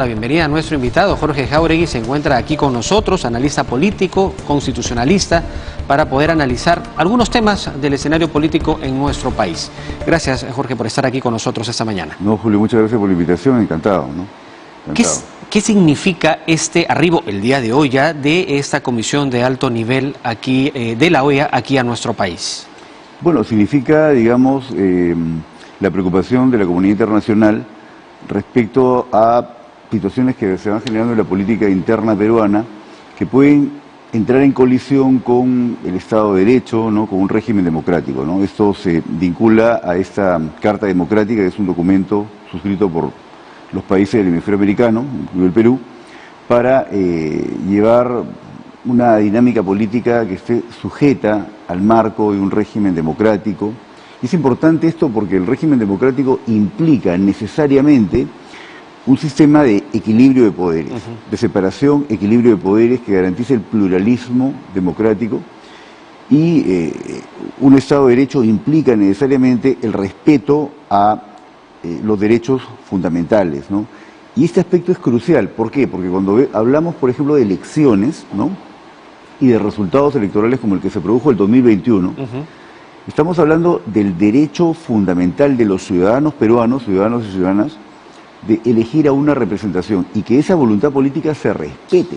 La bienvenida a nuestro invitado. Jorge Jáuregui se encuentra aquí con nosotros, analista político, constitucionalista, para poder analizar algunos temas del escenario político en nuestro país. Gracias, Jorge, por estar aquí con nosotros esta mañana. No, Julio, muchas gracias por la invitación, encantado, ¿no? Encantado. ¿Qué significa este arribo, el día de hoy ya, de esta comisión de alto nivel aquí, de la OEA, aquí a nuestro país? Bueno, significa, digamos, la preocupación de la comunidad internacional respecto a situaciones que se van generando en la política interna peruana que pueden entrar en colisión con el Estado de Derecho, ¿no? Con un régimen democrático, ¿no? Esto se vincula a esta Carta Democrática, que es un documento suscrito por los países del hemisferio americano, incluido el Perú, para llevar una dinámica política que esté sujeta al marco de un régimen democrático. Y es importante esto porque el régimen democrático implica necesariamente un sistema de equilibrio de poderes, de separación, equilibrio de poderes que garantice el pluralismo democrático, y un Estado de Derecho implica necesariamente el respeto a los derechos fundamentales, ¿no? Y este aspecto es crucial. ¿Por qué? Porque cuando hablamos, por ejemplo, de elecciones, ¿no? Y de resultados electorales como el que se produjo el 2021, estamos hablando del derecho fundamental de los ciudadanos peruanos, ciudadanos y ciudadanas, de elegir a una representación y que esa voluntad política se respete.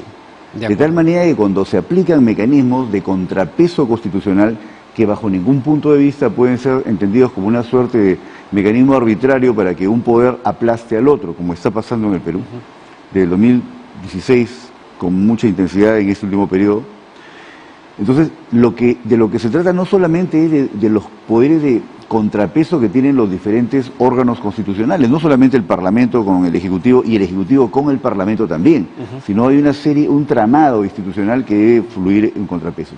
De tal manera que cuando se aplican mecanismos de contrapeso constitucional que bajo ningún punto de vista pueden ser entendidos como una suerte de mecanismo arbitrario para que un poder aplaste al otro, como está pasando en el Perú, desde el 2016 con mucha intensidad en este último periodo. Entonces, de lo que se trata no solamente es de los poderes de contrapeso que tienen los diferentes órganos constitucionales, no solamente el Parlamento con el Ejecutivo y el Ejecutivo con el Parlamento también, sino hay un tramado institucional que debe fluir en contrapesos.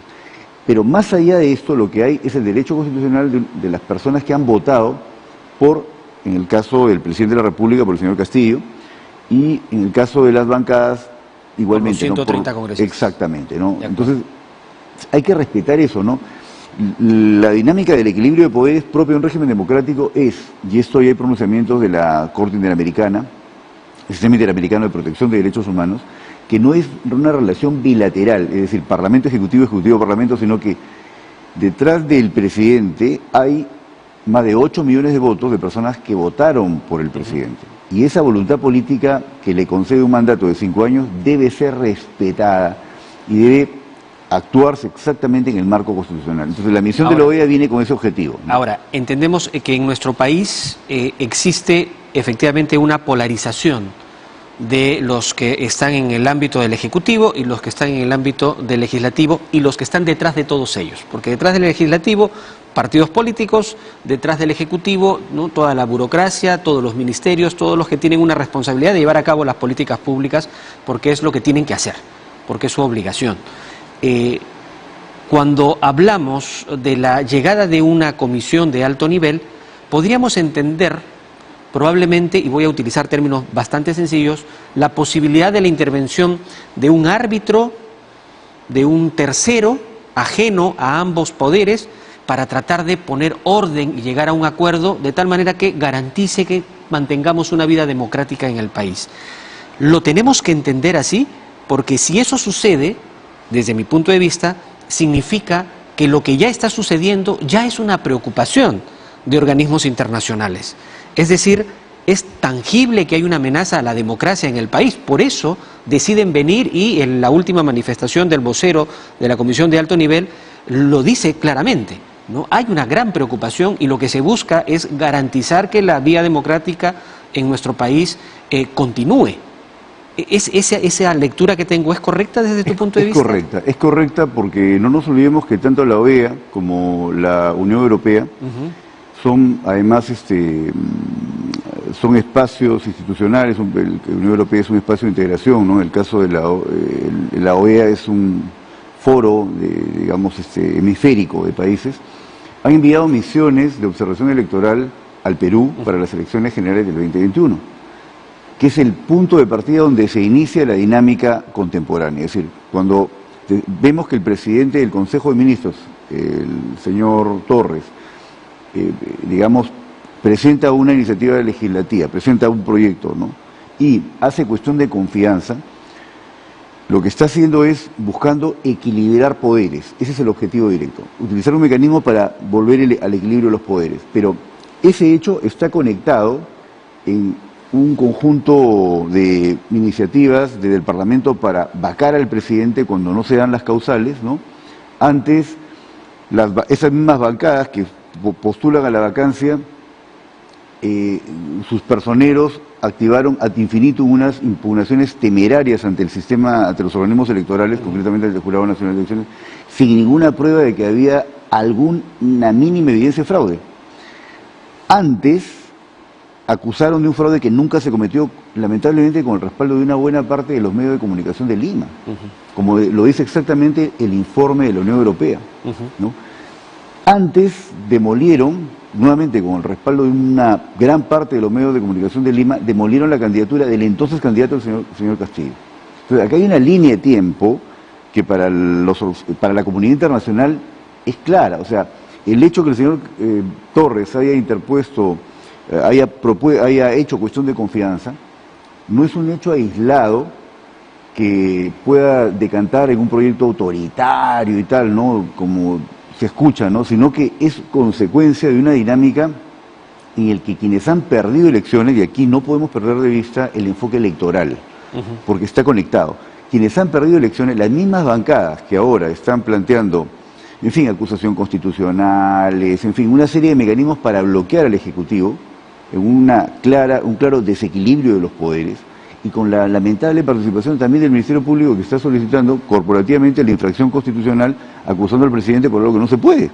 Pero más allá de esto, lo que hay es el derecho constitucional de las personas que han votado por, en el caso del presidente de la República, por el señor Castillo, y en el caso de las bancadas, igualmente. Por los 130 congresistas. Exactamente, ¿no? Entonces, hay que respetar eso, ¿no? La dinámica del equilibrio de poderes propio de un régimen democrático es, y esto ya hay pronunciamientos de la Corte Interamericana, el Sistema Interamericano de Protección de Derechos Humanos, que no es una relación bilateral, es decir, Parlamento, Ejecutivo, Ejecutivo, Parlamento, sino que detrás del presidente hay más de 8 millones de votos de personas que votaron por el presidente. Y esa voluntad política que le concede un mandato de 5 años debe ser respetada y debe actuarse exactamente en el marco constitucional. Entonces la misión de la OEA viene con ese objetivo, ¿no? Ahora, entendemos que en nuestro país existe efectivamente una polarización de los que están en el ámbito del Ejecutivo y los que están en el ámbito del Legislativo y los que están detrás de todos ellos. Porque detrás del Legislativo, partidos políticos, detrás del Ejecutivo, ¿no? Toda la burocracia, todos los ministerios, todos los que tienen una responsabilidad de llevar a cabo las políticas públicas, porque es lo que tienen que hacer, porque es su obligación. Cuando hablamos de la llegada de una comisión de alto nivel, podríamos entender probablemente, y voy a utilizar términos bastante sencillos, la posibilidad de la intervención de un árbitro, de un tercero, ajeno a ambos poderes, para tratar de poner orden y llegar a un acuerdo de tal manera que garantice que mantengamos una vida democrática en el país. Lo tenemos que entender así, porque si eso sucede, desde mi punto de vista, significa que lo que ya está sucediendo ya es una preocupación de organismos internacionales. Es decir, es tangible que hay una amenaza a la democracia en el país. Por eso deciden venir y en la última manifestación del vocero de la Comisión de Alto Nivel lo dice claramente, ¿no? Hay una gran preocupación y lo que se busca es garantizar que la vía democrática en nuestro país continúe. ¿Esa lectura que tengo es correcta desde tu punto de vista? Es correcta porque no nos olvidemos que tanto la OEA como la Unión Europea son además son espacios institucionales. La Unión Europea es un espacio de integración, ¿no? En el caso de la OEA es un foro, digamos, hemisférico de países. Han enviado misiones de observación electoral al Perú para las elecciones generales del 2021. Que es el punto de partida donde se inicia la dinámica contemporánea. Es decir, cuando vemos que el presidente del Consejo de Ministros, el señor Torres, digamos, presenta una iniciativa legislativa, presenta un proyecto, ¿no? y hace cuestión de confianza, lo que está haciendo es buscando equilibrar poderes. Ese es el objetivo directo. Utilizar un mecanismo para volver al equilibrio de los poderes. Pero ese hecho está conectado en un conjunto de iniciativas desde el Parlamento para vacar al presidente cuando no se dan las causales, ¿no? Antes, esas mismas bancadas que postulan a la vacancia, sus personeros activaron ad infinitum unas impugnaciones temerarias ante el sistema, ante los organismos electorales, concretamente ante el Jurado Nacional de Elecciones, sin ninguna prueba de que había alguna mínima evidencia de fraude. Antes acusaron de un fraude que nunca se cometió, lamentablemente con el respaldo de una buena parte de los medios de comunicación de Lima, como lo dice exactamente el informe de la Unión Europea, ¿no? Antes demolieron, nuevamente con el respaldo de una gran parte de los medios de comunicación de Lima, demolieron la candidatura del entonces candidato, el señor Castillo. Entonces, acá hay una línea de tiempo que para la comunidad internacional es clara. O sea, el hecho que el señor Torres haya interpuesto, haya hecho cuestión de confianza, no es un hecho aislado que pueda decantar en un proyecto autoritario y tal, ¿no? Como se escucha, ¿no? Sino que es consecuencia de una dinámica en el que quienes han perdido elecciones, y aquí no podemos perder de vista el enfoque electoral, porque está conectado. Quienes han perdido elecciones, las mismas bancadas que ahora están planteando, en fin, acusación constitucionales, en fin, una serie de mecanismos para bloquear al Ejecutivo, en un claro desequilibrio de los poderes, y con la lamentable participación también del Ministerio Público, que está solicitando corporativamente la infracción constitucional acusando al presidente por algo que no se puede.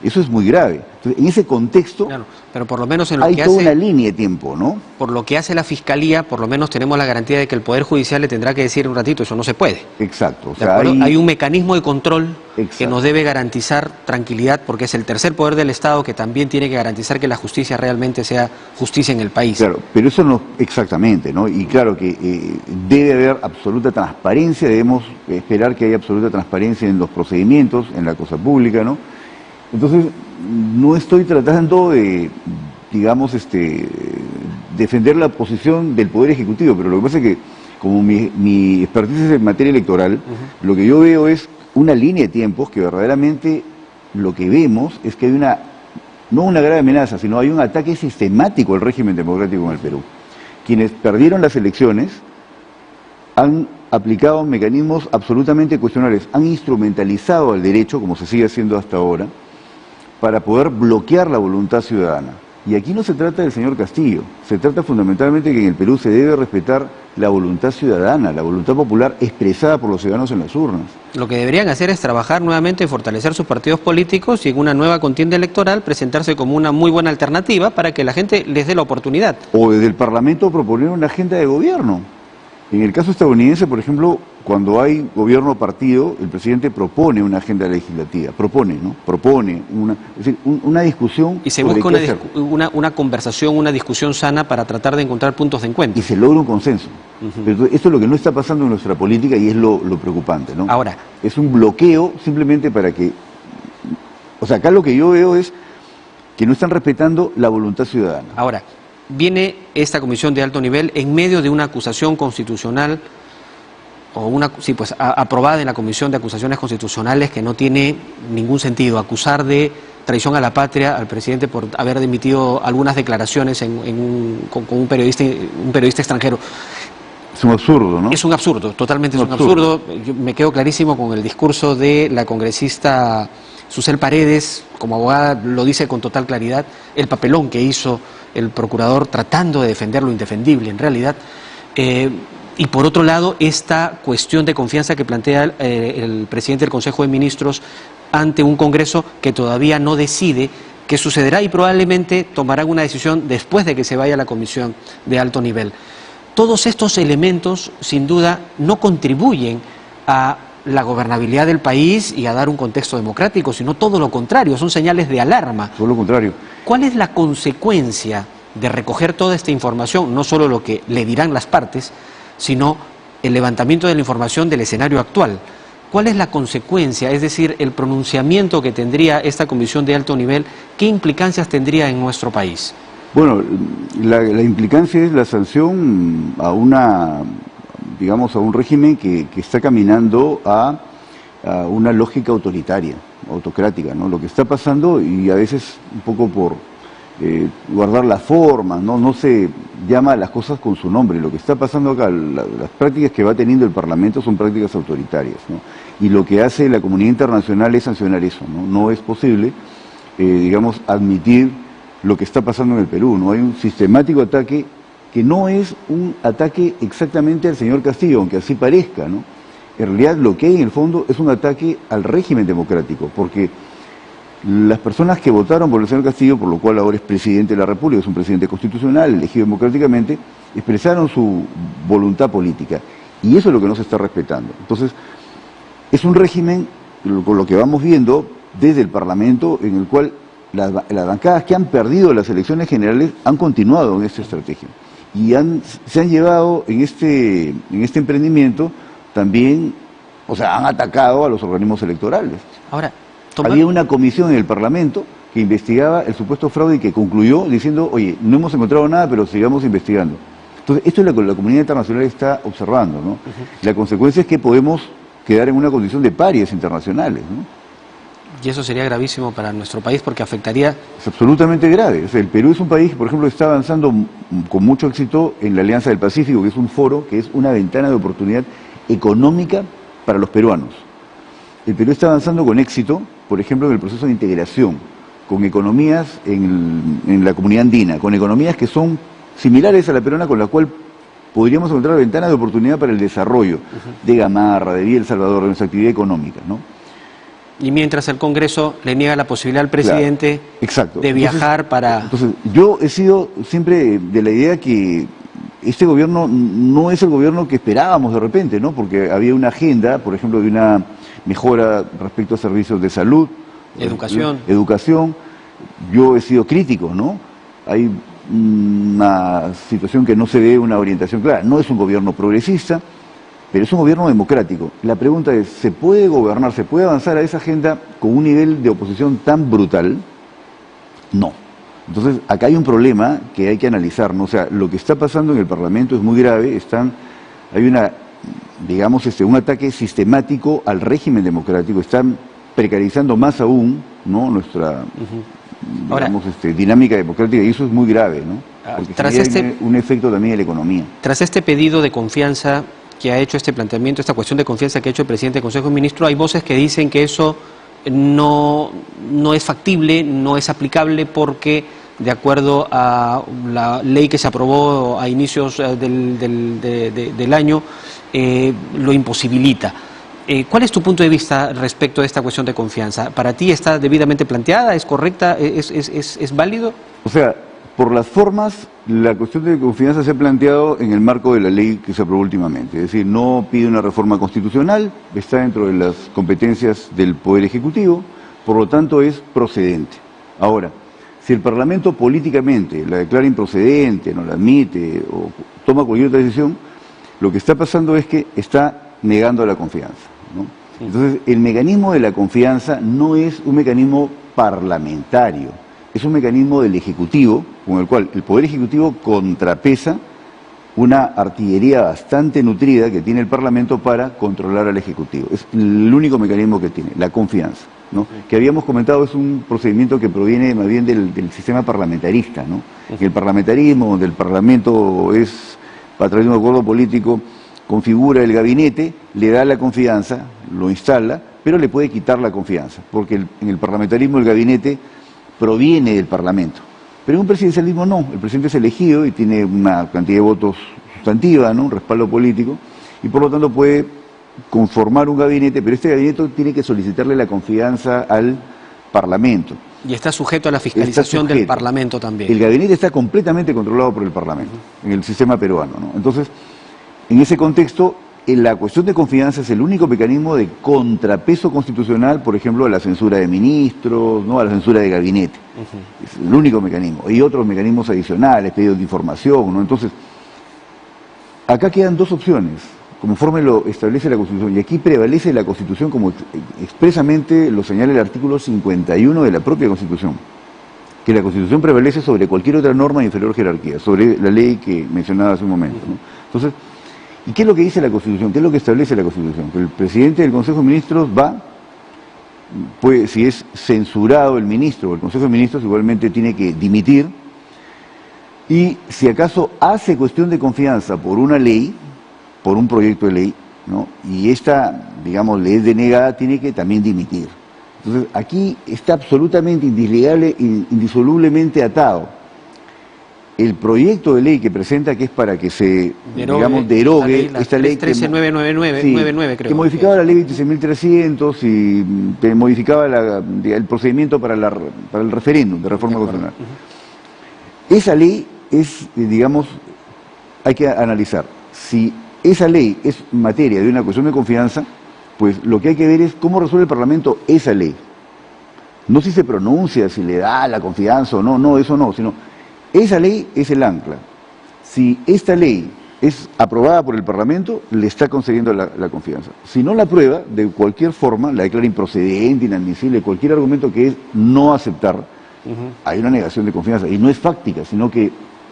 Eso es muy grave. Entonces, en ese contexto, claro, pero por lo menos en lo hay que toda hace, una línea de tiempo, ¿no? por lo que hace la Fiscalía, por lo menos tenemos la garantía de que el Poder Judicial le tendrá que decir un ratito, eso no se puede. Exacto. O ¿De sea, acuerdo? Hay un mecanismo de control que Exacto. nos debe garantizar tranquilidad, porque es el tercer poder del Estado que también tiene que garantizar que la justicia realmente sea justicia en el país. Claro, pero eso no exactamente, ¿no? Y claro que debe haber absoluta transparencia, debemos esperar que haya absoluta transparencia en los procedimientos, en la cosa pública, ¿no? Entonces, no estoy tratando de, digamos, defender la posición del Poder Ejecutivo, pero lo que pasa es que, como mi expertise es en materia electoral, lo que yo veo es una línea de tiempos que verdaderamente lo que vemos es que hay no una grave amenaza, sino hay un ataque sistemático al régimen democrático en el Perú. Quienes perdieron las elecciones han aplicado mecanismos absolutamente cuestionables, han instrumentalizado al derecho, como se sigue haciendo hasta ahora, para poder bloquear la voluntad ciudadana. Y aquí no se trata del señor Castillo, se trata fundamentalmente que en el Perú se debe respetar la voluntad ciudadana, la voluntad popular expresada por los ciudadanos en las urnas. Lo que deberían hacer es trabajar nuevamente, fortalecer sus partidos políticos y en una nueva contienda electoral presentarse como una muy buena alternativa para que la gente les dé la oportunidad. O desde el Parlamento proponer una agenda de gobierno. En el caso estadounidense, por ejemplo, cuando hay gobierno partido, el presidente propone una agenda legislativa, propone una discusión. Y se busca una conversación, una discusión sana para tratar de encontrar puntos de encuentro. Y se logra un consenso. Pero esto es lo que no está pasando en nuestra política y es lo preocupante, ¿no? Ahora, es un bloqueo simplemente para que... O sea, acá lo que yo veo es que no están respetando la voluntad ciudadana. Ahora, viene esta comisión de alto nivel en medio de una acusación constitucional aprobada en la Comisión de Acusaciones Constitucionales que no tiene ningún sentido. Acusar de traición a la patria al presidente por haber emitido algunas declaraciones con un periodista extranjero. Es un absurdo, ¿no? Es un absurdo, totalmente es un absurdo. Yo me quedo clarísimo con el discurso de la congresista Susel Paredes, como abogada lo dice con total claridad, el papelón que hizo el procurador tratando de defender lo indefendible en realidad. Y por otro lado, esta cuestión de confianza que plantea el presidente del Consejo de Ministros ante un Congreso que todavía no decide qué sucederá y probablemente tomarán una decisión después de que se vaya a la comisión de alto nivel. Todos estos elementos, sin duda, no contribuyen a la gobernabilidad del país y a dar un contexto democrático, sino todo lo contrario, son señales de alarma. Todo lo contrario. ¿Cuál es la consecuencia de recoger toda esta información, no solo lo que le dirán las partes, sino el levantamiento de la información del escenario actual? ¿Cuál es la consecuencia, es decir, el pronunciamiento que tendría esta comisión de alto nivel, qué implicancias tendría en nuestro país? Bueno, la implicancia es la sanción a digamos, a un régimen que está caminando a una lógica autoritaria, autocrática, ¿no? Lo que está pasando, y a veces un poco por guardar la forma, no se llama a las cosas con su nombre. Lo que está pasando acá, las prácticas que va teniendo el Parlamento son prácticas autoritarias, ¿no? Y lo que hace la comunidad internacional es sancionar eso, ¿no? No es posible, digamos, admitir lo que está pasando en el Perú, ¿no? Hay un sistemático ataque que no es un ataque exactamente al señor Castillo, aunque así parezca, ¿no? En realidad lo que hay en el fondo es un ataque al régimen democrático, porque las personas que votaron por el señor Castillo, por lo cual ahora es presidente de la República, es un presidente constitucional, elegido democráticamente, expresaron su voluntad política, y eso es lo que no se está respetando. Entonces, es un régimen, con lo que vamos viendo desde el Parlamento, en el cual las bancadas que han perdido las elecciones generales han continuado en esta estrategia y se han llevado en este emprendimiento también, o sea, han atacado a los organismos electorales. Ahora, había una comisión en el Parlamento que investigaba el supuesto fraude y que concluyó diciendo, oye, no hemos encontrado nada, pero sigamos investigando. Entonces, esto es lo que la comunidad internacional está observando, ¿no? La consecuencia es que podemos quedar en una condición de parias internacionales, ¿no? Y eso sería gravísimo para nuestro país porque afectaría... Es absolutamente grave. O sea, el Perú es un país que, por ejemplo, está avanzando con mucho éxito en la Alianza del Pacífico, que es un foro, que es una ventana de oportunidad económica para los peruanos. El Perú está avanzando con éxito, por ejemplo, en el proceso de integración, con economías en la comunidad andina, con economías que son similares a la peruana, con la cual podríamos encontrar ventanas de oportunidad para el desarrollo de Gamarra, de Villa El Salvador, de nuestra actividad económica, ¿no? Y mientras el Congreso le niega la posibilidad al presidente de viajar para... Entonces, yo he sido siempre de la idea que este gobierno no es el gobierno que esperábamos de repente, ¿no? Porque había una agenda, por ejemplo, de una mejora respecto a servicios de salud, educación. Yo he sido crítico, ¿no? Hay una situación que no se ve una orientación clara. No es un gobierno progresista, pero es un gobierno democrático. La pregunta es, ¿se puede gobernar, se puede avanzar a esa agenda con un nivel de oposición tan brutal? No. Entonces, acá hay un problema que hay que analizar, ¿no? O sea, lo que está pasando en el Parlamento es muy grave, hay un ataque sistemático al régimen democrático, están precarizando más aún, ¿no? Nuestra, dinámica democrática, y eso es muy grave, ¿no? Porque tiene un efecto también en la economía. Tras este pedido de confianza que ha hecho este planteamiento, esta cuestión de confianza que ha hecho el presidente del Consejo de Ministros, hay voces que dicen que eso no es factible, no es aplicable porque, de acuerdo a la ley que se aprobó a inicios del año, lo imposibilita. ¿Cuál es tu punto de vista respecto a esta cuestión de confianza? ¿Para ti está debidamente planteada? ¿Es correcta? ¿Es válido? O sea, por las formas, la cuestión de confianza se ha planteado en el marco de la ley que se aprobó últimamente. Es decir, no pide una reforma constitucional, está dentro de las competencias del Poder Ejecutivo, por lo tanto es procedente. Ahora, si el Parlamento políticamente la declara improcedente, no la admite o toma cualquier otra decisión, lo que está pasando es que está negando la confianza, ¿no? Entonces, el mecanismo de la confianza no es un mecanismo parlamentario, es un mecanismo del Ejecutivo, con el cual el Poder Ejecutivo contrapesa una artillería bastante nutrida que tiene el Parlamento para controlar al Ejecutivo. Es el único mecanismo que tiene, la confianza, ¿no? Que habíamos comentado es un procedimiento que proviene más bien del sistema parlamentarista, ¿no? El parlamentarismo, donde el Parlamento es, a través de un acuerdo político, configura el gabinete, le da la confianza, lo instala, pero le puede quitar la confianza, porque en el parlamentarismo el gabinete proviene del Parlamento. Pero en un presidencialismo no, el presidente es elegido y tiene una cantidad de votos sustantiva, ¿no? Un respaldo político, y por lo tanto puede conformar un gabinete, pero este gabinete tiene que solicitarle la confianza al Parlamento. Y está sujeto a la fiscalización del Parlamento también. El gabinete está completamente controlado por el Parlamento, en el sistema peruano, ¿no? Entonces, en ese contexto, la cuestión de confianza es el único mecanismo de contrapeso constitucional, por ejemplo, a la censura de ministros, ¿no? A la censura de gabinete. Es el único mecanismo. Y otros mecanismos adicionales, pedidos de información, ¿no? Entonces, acá quedan dos opciones, conforme lo establece la Constitución. Y aquí prevalece la Constitución como expresamente lo señala el artículo 51 de la propia Constitución. que la Constitución prevalece sobre cualquier otra norma de inferior jerarquía, sobre la ley que mencionaba hace un momento, ¿no? Entonces, ¿y qué es lo que dice la Constitución? ¿Qué es lo que establece la Constitución? Que el presidente del Consejo de Ministros si es censurado el ministro o el Consejo de Ministros, igualmente tiene que dimitir, y si acaso hace cuestión de confianza por una ley, por un proyecto de ley, ¿no?, y esta, digamos, le es denegada, tiene que también dimitir. Entonces, aquí está absolutamente indisolublemente atado el proyecto de ley que presenta, que es para que se, derogue esta ley 13.999, creo. Que modificaba la ley 26.300 y modificaba el procedimiento para el referéndum de reforma constitucional. Esa ley es, hay que analizar. Si esa ley es materia de una cuestión de confianza, pues lo que hay que ver es cómo resuelve el Parlamento esa ley. No si se pronuncia, si le da la confianza o no, eso no, sino esa ley es el ancla. Si esta ley es aprobada por el Parlamento, le está concediendo la confianza. Si no la aprueba, de cualquier forma, la declara improcedente, inadmisible, cualquier argumento que es no aceptar, hay una negación de confianza. Y no es fáctica, sino que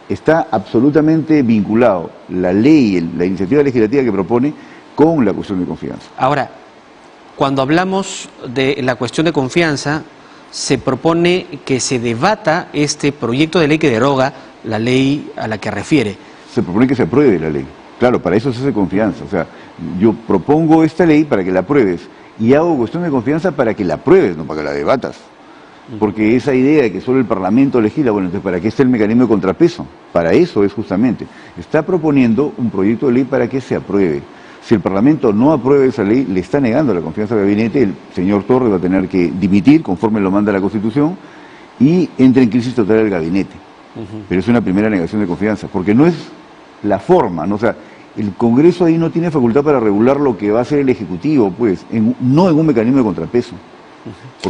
está absolutamente vinculado la ley, la iniciativa legislativa que propone, con la cuestión de confianza. Ahora, cuando hablamos de la cuestión de confianza, se propone que se debata este proyecto de ley que deroga la ley a la que refiere. Se propone que se apruebe la ley. Claro, para eso se hace confianza. O sea, yo propongo esta ley para que la apruebes y hago cuestión de confianza para que la apruebes, no para que la debatas. Porque esa idea de que solo el Parlamento legisla, bueno, entonces ¿para qué está el mecanismo de contrapeso? Para eso es justamente. Está proponiendo un proyecto de ley para que se apruebe. Si el Parlamento no aprueba esa ley, le está negando la confianza al gabinete, el señor Torres va a tener que dimitir, conforme lo manda la Constitución, y entra en crisis total el gabinete. Pero es una primera negación de confianza, porque no es la forma, ¿no? O sea, el Congreso ahí no tiene facultad para regular lo que va a hacer el Ejecutivo, pues, no en un mecanismo de contrapeso.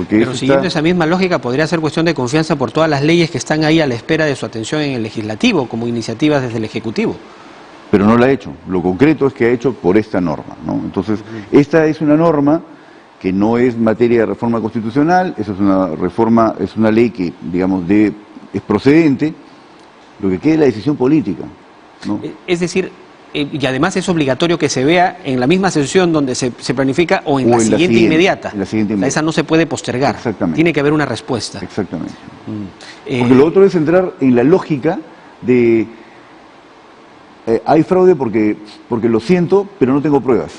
Pero siguiendo esa misma lógica, podría ser cuestión de confianza por todas las leyes que están ahí a la espera de su atención en el Legislativo, como iniciativas desde el Ejecutivo. Pero no la ha hecho. Lo concreto es que ha hecho por esta norma, ¿no? Entonces, esta es una norma que no es materia de reforma constitucional, eso es una reforma, es una ley que, es procedente, lo que queda es la decisión política, ¿no? Es decir, y además es obligatorio que se vea en la misma sesión donde se planifica o en la siguiente inmediata. En la siguiente inmediata. Esa no se puede postergar. Exactamente. Tiene que haber una respuesta. Exactamente. Porque lo otro es entrar en la lógica de hay fraude porque lo siento, pero no tengo pruebas.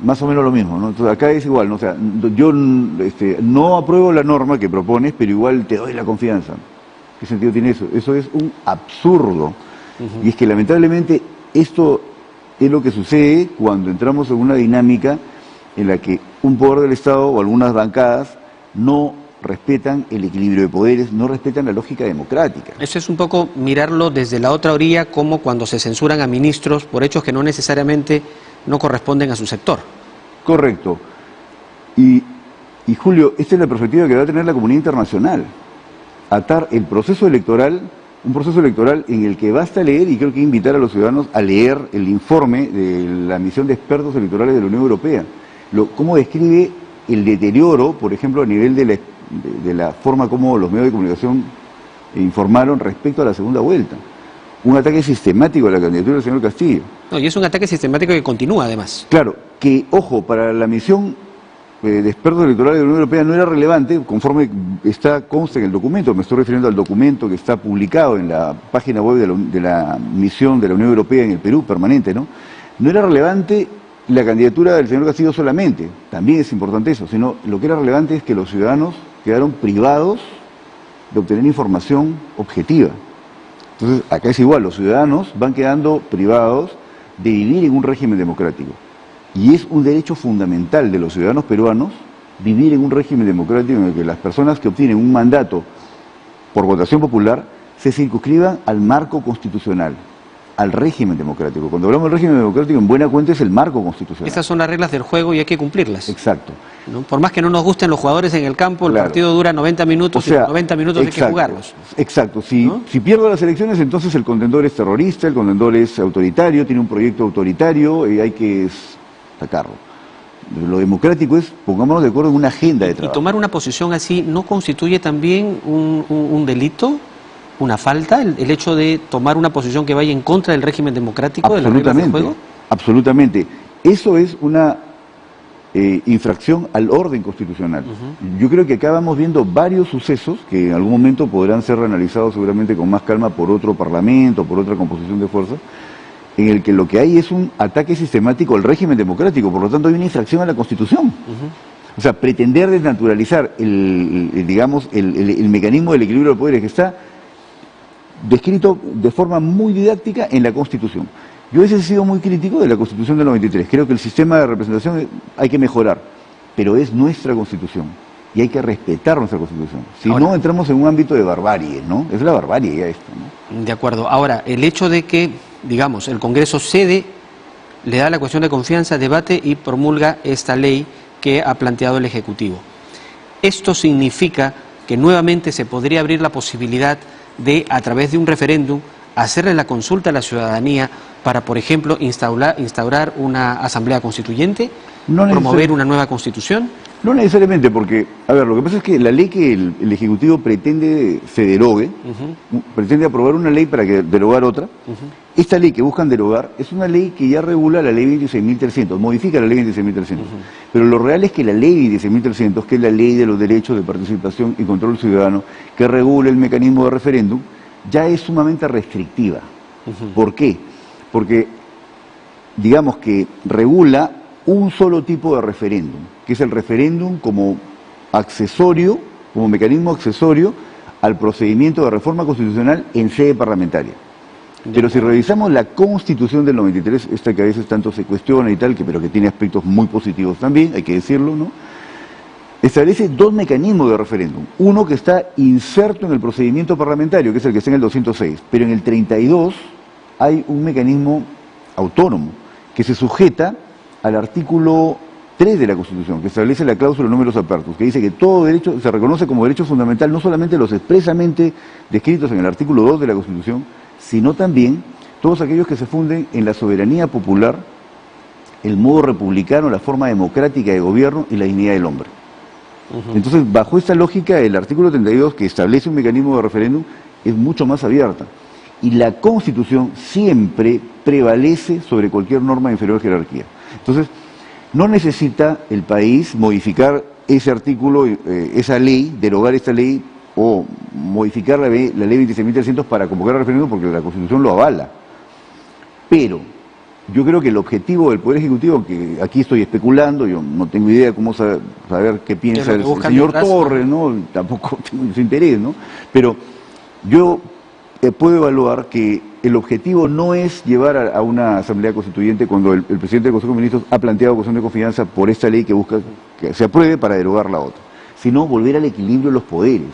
Más o menos lo mismo, ¿no? Entonces acá es igual, ¿no? O sea, yo no apruebo la norma que propones, pero igual te doy la confianza. ¿Qué sentido tiene eso? Eso es un absurdo. Y es que lamentablemente esto es lo que sucede cuando entramos en una dinámica en la que un poder del Estado o algunas bancadas no respetan el equilibrio de poderes, no respetan la lógica democrática. Eso es un poco mirarlo desde la otra orilla, como cuando se censuran a ministros por hechos que no necesariamente no corresponden a su sector. Correcto. Y Julio, esta es la perspectiva que va a tener la comunidad internacional. Atar el proceso electoral, un proceso electoral en el que basta leer, y creo que invitar a los ciudadanos a leer el informe de la misión de expertos electorales de la Unión Europea. Cómo describe el deterioro, por ejemplo, a nivel de la forma como los medios de comunicación informaron respecto a la segunda vuelta. Un ataque sistemático a la candidatura del señor Castillo. No, y es un ataque sistemático que continúa, además. Claro, que, ojo, para la misión de expertos electorales de la Unión Europea no era relevante, conforme consta en el documento, me estoy refiriendo al documento que está publicado en la página web de la misión de la Unión Europea en el Perú, permanente, ¿no? No era relevante la candidatura del señor Castillo solamente, también es importante eso, sino lo que era relevante es que los ciudadanos quedaron privados de obtener información objetiva. Entonces, acá es igual, los ciudadanos van quedando privados de vivir en un régimen democrático. Y es un derecho fundamental de los ciudadanos peruanos vivir en un régimen democrático en el que las personas que obtienen un mandato por votación popular se circunscriban al marco constitucional, al régimen democrático. Cuando hablamos del régimen democrático, en buena cuenta es el marco constitucional. Esas son las reglas del juego y hay que cumplirlas. Exacto. ¿No? Por más que no nos gusten los jugadores en el campo, el partido dura 90 minutos, y los 90 minutos hay que jugarlos. Exacto. Si pierdo las elecciones, entonces el contendor es terrorista, el contendor es autoritario, tiene un proyecto autoritario y hay que sacarlo. Lo democrático es, pongámonos de acuerdo en una agenda de trabajo. ¿Y tomar una posición así no constituye también un delito, una falta, el hecho de tomar una posición que vaya en contra del régimen democrático, de las reglas del juego? Absolutamente. Eso es una infracción al orden constitucional. Yo creo que acá vamos viendo varios sucesos que en algún momento podrán ser analizados seguramente con más calma por otro parlamento, por otra composición de fuerzas, en el que lo que hay es un ataque sistemático al régimen democrático, por lo tanto hay una infracción a la Constitución. O sea, pretender desnaturalizar el mecanismo del equilibrio de poderes que está descrito de forma muy didáctica en la Constitución. Yo a veces he sido muy crítico de la Constitución del 93. Creo que el sistema de representación hay que mejorar, pero es nuestra Constitución y hay que respetar nuestra Constitución. Si no, entramos en un ámbito de barbarie, ¿no? Es la barbarie ya esto, ¿no? De acuerdo. Ahora, el hecho de que, digamos, el Congreso cede, le da la cuestión de confianza, debate y promulga esta ley que ha planteado el Ejecutivo. Esto significa que nuevamente se podría abrir la posibilidad de, a través de un referéndum, hacerle la consulta a la ciudadanía para, por ejemplo, instaurar una asamblea constituyente, promover una nueva constitución. No necesariamente, porque, a ver, lo que pasa es que la ley que el Ejecutivo pretende se derogue, pretende aprobar una ley para que derogar otra. Esta ley que buscan derogar es una ley que ya regula la ley 26.300, modifica la ley 26.300. Pero lo real es que la ley 26.300, que es la ley de los derechos de participación y control ciudadano, que regula el mecanismo de referéndum, ya es sumamente restrictiva. ¿Por qué? Porque, digamos que regula un solo tipo de referéndum, que es el referéndum como accesorio, como mecanismo accesorio al procedimiento de reforma constitucional en sede parlamentaria. Pero si revisamos la Constitución del 93, esta que a veces tanto se cuestiona y tal, pero que tiene aspectos muy positivos también, hay que decirlo, ¿no? Establece dos mecanismos de referéndum. Uno que está inserto en el procedimiento parlamentario, que es el que está en el 206, pero en el 32 hay un mecanismo autónomo que se sujeta al artículo 3 de la Constitución, que establece la cláusula numerus apertus, que dice que todo derecho se reconoce como derecho fundamental, no solamente los expresamente descritos en el artículo 2 de la Constitución, sino también todos aquellos que se funden en la soberanía popular, el modo republicano, la forma democrática de gobierno y la dignidad del hombre. Entonces, bajo esta lógica, el artículo 32, que establece un mecanismo de referéndum, es mucho más abierta. Y la Constitución siempre prevalece sobre cualquier norma de inferior jerarquía. Entonces, no necesita el país modificar ese artículo, esa ley, derogar esta ley o modificar la ley 26.300 para convocar el referéndum porque la Constitución lo avala. Pero yo creo que el objetivo del Poder Ejecutivo, que aquí estoy especulando, yo no tengo idea cómo saber qué piensa el señor Torres, ¿no? Tampoco tengo ese interés, ¿no? Pero yo puedo evaluar que el objetivo no es llevar a una asamblea constituyente cuando el presidente del Consejo de Ministros ha planteado cuestión de confianza por esta ley que busca que se apruebe para derogar la otra, sino volver al equilibrio de los poderes,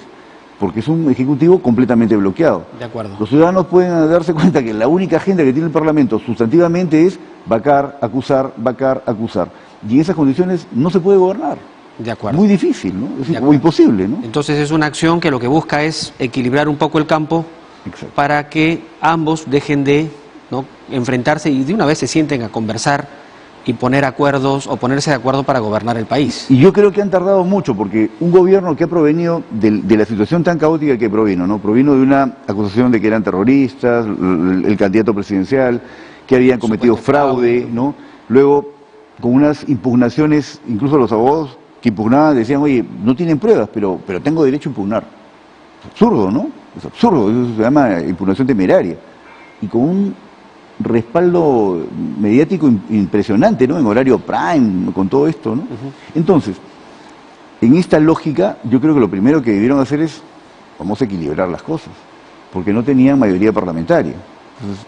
porque es un ejecutivo completamente bloqueado. De acuerdo. Los ciudadanos pueden darse cuenta que la única agenda que tiene el Parlamento sustantivamente es vacar, acusar, y en esas condiciones no se puede gobernar. De acuerdo. Muy difícil, ¿no? O imposible, ¿no? Entonces es una acción que lo que busca es equilibrar un poco el campo. Exacto. Para que ambos dejen de enfrentarse y de una vez se sienten a conversar y poner acuerdos o ponerse de acuerdo para gobernar el país. Y yo creo que han tardado mucho porque un gobierno que ha provenido de la situación tan caótica que provino, ¿no? Provino de una acusación de que eran terroristas, el candidato presidencial, que habían cometido fraude, ¿no? Luego, con unas impugnaciones, incluso los abogados que impugnaban decían, oye, no tienen pruebas, pero tengo derecho a impugnar. Es absurdo, ¿no? Es absurdo, eso se llama impugnación temeraria. Y con un respaldo mediático impresionante, ¿no? En horario prime, con todo esto, ¿no? Entonces, en esta lógica, yo creo que lo primero que debieron hacer es, vamos a equilibrar las cosas, porque no tenían mayoría parlamentaria. Entonces,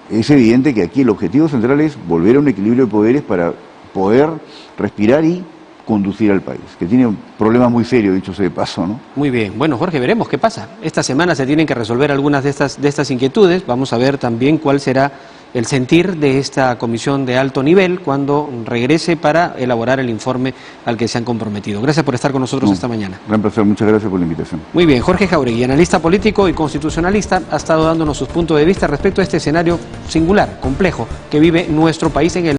es evidente que aquí el objetivo central es volver a un equilibrio de poderes para poder respirar y conducir al país, que tiene problemas muy serios, dicho sea de paso, ¿no? Muy bien. Bueno, Jorge, veremos qué pasa. Esta semana se tienen que resolver algunas de estas inquietudes. Vamos a ver también cuál será el sentir de esta comisión de alto nivel cuando regrese para elaborar el informe al que se han comprometido. Gracias por estar con nosotros esta mañana. Gran placer, muchas gracias por la invitación. Muy bien, Jorge Jáuregui, analista político y constitucionalista, ha estado dándonos sus puntos de vista respecto a este escenario singular, complejo, que vive nuestro país en el